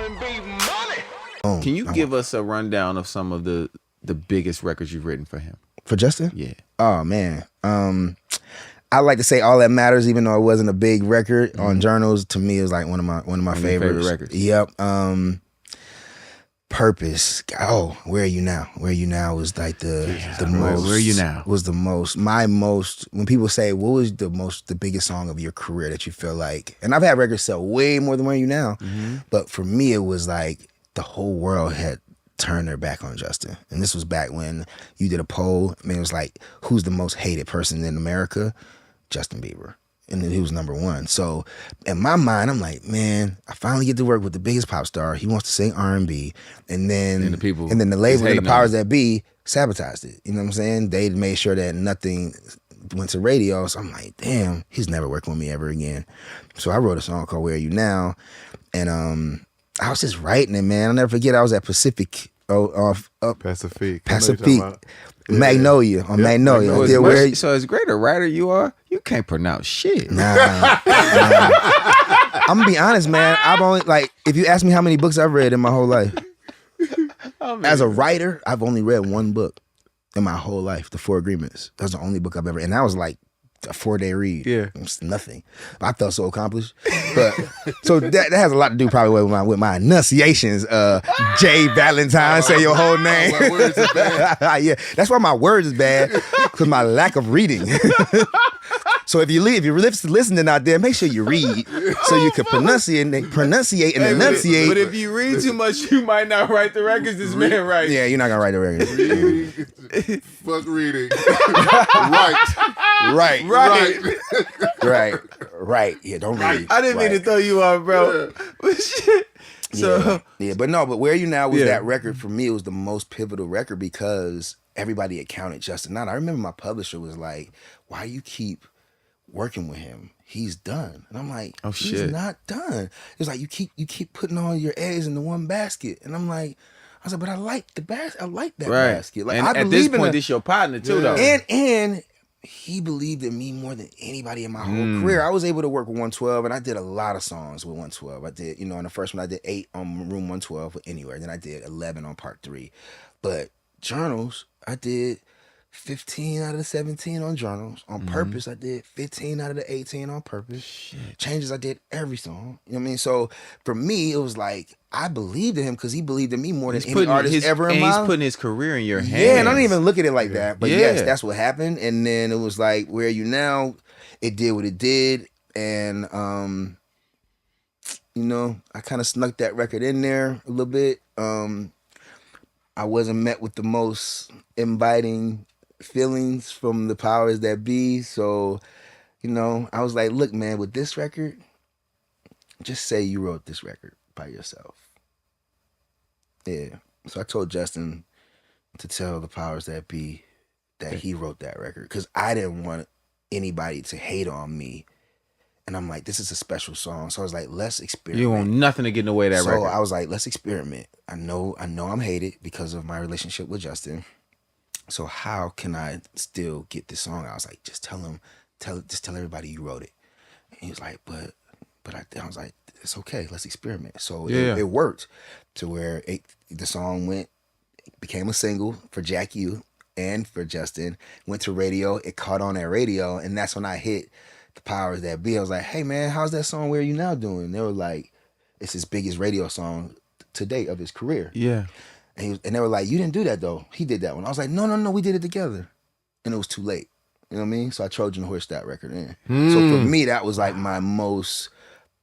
R&B Money. Can you give us a rundown of some of the biggest records you've written for him? For Justin? Yeah. Oh man. I like to say All That Matters, even though it wasn't a big record on Journals. To me, it was like one of my favorite records. Yep. Purpose. Oh, Where Are You Now? Where Are You Now was like the most. Where Are You Now? Was the most. My most. When people say, what was the biggest song of your career that you feel like? And I've had records sell way more than Where Are You Now, but for me, it was like the whole world had turned their back on Justin. And this was back when you did a poll. I mean, it was like, who's the most hated person in America? Justin Bieber. And then he was number one. So in my mind, I'm like, man, I finally get to work with the biggest pop star. He wants to sing R&B. And then the label and the powers that be sabotaged it. You know what I'm saying? They made sure that nothing went to radio. So I'm like, damn, he's never working with me ever again. So I wrote a song called Where Are You Now? And I was just writing it, man. I'll never forget, I was at Pacific. Pacific. Magnolia. On Magnolia. So as great a writer you are, you can't pronounce shit. Nah. I'm gonna be honest, man. I've only, like, if you ask me how many books I've read in my whole life, as a writer, I've only read one book in my whole life, The Four Agreements. That's the only book I've ever, and that was like a 4-day read. Yeah. It's nothing. I felt so accomplished. But so that has a lot to do probably with my enunciations. J Valentine, say your whole name. My words is bad. Yeah, that's why my words is bad, because my lack of reading. So if you're listening out there, make sure you read so you can pronunciate and enunciate. But if you read too much, you might not write the records this man writes. Yeah, you're not gonna write the records. Fuck reading. Right. Yeah, don't read. I didn't mean to throw you off, bro. Shit. So but Where Are You Now was that record for me. It was the most pivotal record because everybody had counted Justin out. I remember my publisher was like, "Why you keep working with him? He's done." And I'm like, "Oh shit, he's not done." It's like you keep putting all your eggs in the one basket, and I'm like, I was like, but I like the basket. I like that basket. Like, and I at this point, this your partner too, though. And he believed in me more than anybody in my whole career. I was able to work with 112, and I did a lot of songs with 112. I did, on the first one, I did 8 on Room 112 with Anywhere. Then I did 11 on Part 3. But Journals, I did 15 out of the 17 on Journals. On Purpose, I did 15 out of the 18 on Purpose. Shit. Changes, I did every song. You know what I mean? So for me, it was like, I believed in him because he believed in me more than any artist ever in my life. He's putting his career in your hands. Yeah, and I don't even look at it like that. But yes, that's what happened. And then it was like, Where Are You Now? It did what it did. And, I kind of snuck that record in there a little bit. I wasn't met with the most inviting feelings from the powers that be. So, I was like, look, man, with this record, just say you wrote this record by yourself. Yeah. So I told Justin to tell the powers that be that he wrote that record because I didn't want anybody to hate on me. And I'm like, this is a special song. So I was like, let's experiment. You want nothing to get in the way of that record. So I was like, let's experiment. I know I'm hated because of my relationship with Justin. So how can I still get this song out? I was like, just tell everybody you wrote it. And he was like, but I was like, it's okay. Let's experiment. So it worked to where the song became a single for Jack U and for Justin. Went to radio. It caught on at radio, and that's when I hit the powers that be. I was like, hey man, how's that song Where Are You Now doing? They were like, it's his biggest radio song to date of his career. Yeah. And they were like, you didn't do that though. He did that one. I was like, no, we did it together. And it was too late. You know what I mean? So I Trojan horsed that record in. So for me, that was like my most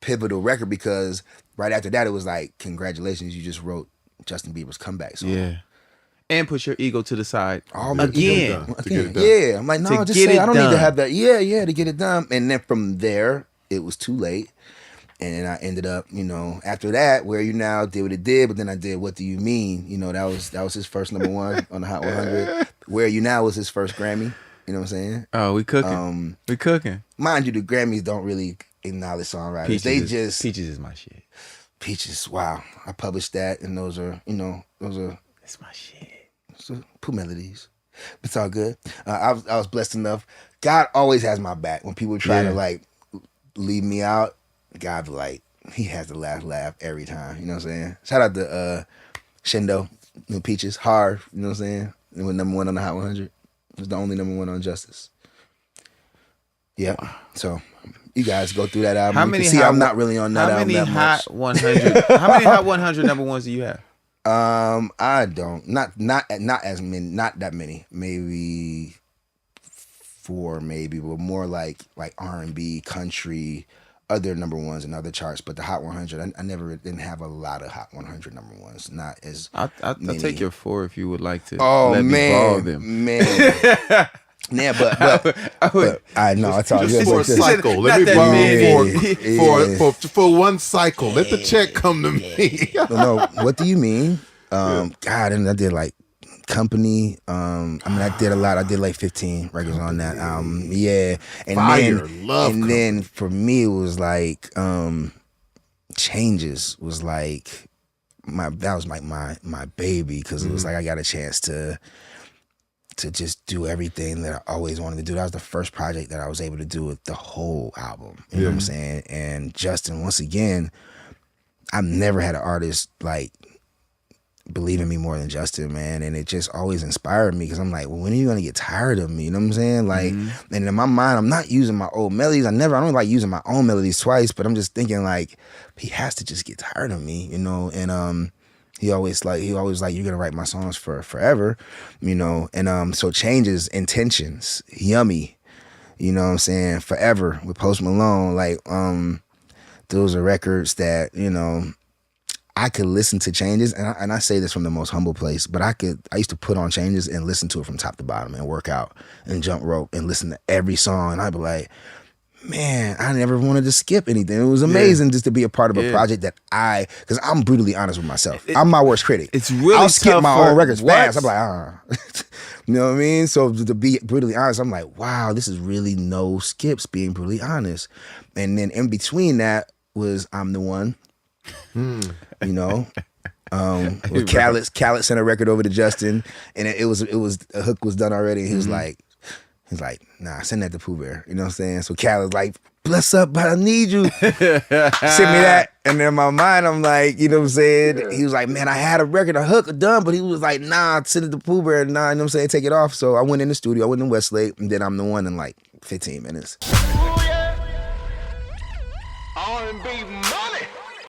pivotal record because right after that, it was like, congratulations, you just wrote Justin Bieber's comeback song. Yeah. And put your ego to the side. Again. Yeah. I'm like, no, just say, I don't need to have that. Yeah, to get it done. And then from there, it was too late. And I ended up, after that, Where Are You Now did what it did, but then I did What Do You Mean? That was his first number one on the Hot 100. Where Are You Now was his first Grammy. You know what I'm saying? Oh, we cooking. We cooking. Mind you, the Grammys don't really acknowledge songwriters. Peaches is my shit. Peaches, wow. I published that, and those are. That's my shit. So, Poo Melodies. It's all good. I was blessed enough. God always has my back. When people try to leave me out, God be like, he has the laugh every time. You know what I'm saying? Shout out to Shindo, Peaches, Hard. You know what I'm saying? It was #1 on the Hot 100. It was the only #1 on Justice. Yeah. So you guys go through that album. How You many? can see hot, I'm not really on that how album many that hot much. 100? How many hot 100 #1s do you have? I don't. Not as many. Not that many. Maybe 4, maybe, but more like R&B, country, other #1s and other charts. But the Hot 100, I never didn't have a lot of Hot 100 #1s. Not as. I'll take your 4 if you would like to. Oh let me borrow them. man. Yeah, but I know it's all Just good. for a Like this. cycle. Let Not me that borrow many. for one cycle. Let the check come to me. No, what do you mean? God, and I did like Company. I mean, I did a lot. I did like 15 records on that album. Yeah, and Fire. Love and Company. then for me it was like Changes was like that was like my baby, because it was like I got a chance to just do everything that I always wanted to do. That was the first project that I was able to do with the whole album. You know what I'm saying? And Justin, once again, I've never had an artist like believe in me more than Justin, man. And it just always inspired me, because I'm like, well, when are you gonna get tired of me? You know what I'm saying? Like, and in my mind, I'm not using my old melodies. I don't like using my own melodies twice, but I'm just thinking like, he has to just get tired of me, you know? And he always like, you're gonna write my songs for forever, you know? And so Changes, Intentions, Yummy, you know what I'm saying? Forever with Post Malone, like, those are records that, you know, I could listen to Changes, and I say this from the most humble place, but I used to put on Changes and listen to it from top to bottom and work out and jump rope and listen to every song, and I'd be like, man, I never wanted to skip anything. It was amazing just to be a part of a project that because I'm brutally honest with myself. I'm my worst critic. It's really I'll skip tough my for- own records What? fast. I'm like, you know what I mean? So to be brutally honest, I'm like, wow, this is really no skips, being brutally honest. And then in between that was I'm the One. You know, with Khaled sent a record over to Justin, and it was a hook was done already. And he was like, nah, send that to Poo Bear. You know what I'm saying? So Khaled's like, bless up, but I need you. Send me that, and then in my mind, I'm like, you know what I'm saying? Yeah. He was like, man, I had a hook done, but he was like, nah, send it to Poo Bear. Nah, you know what I'm saying? Take it off. So I went in the studio. I went in Westlake, and then I'm the One in like 15 minutes.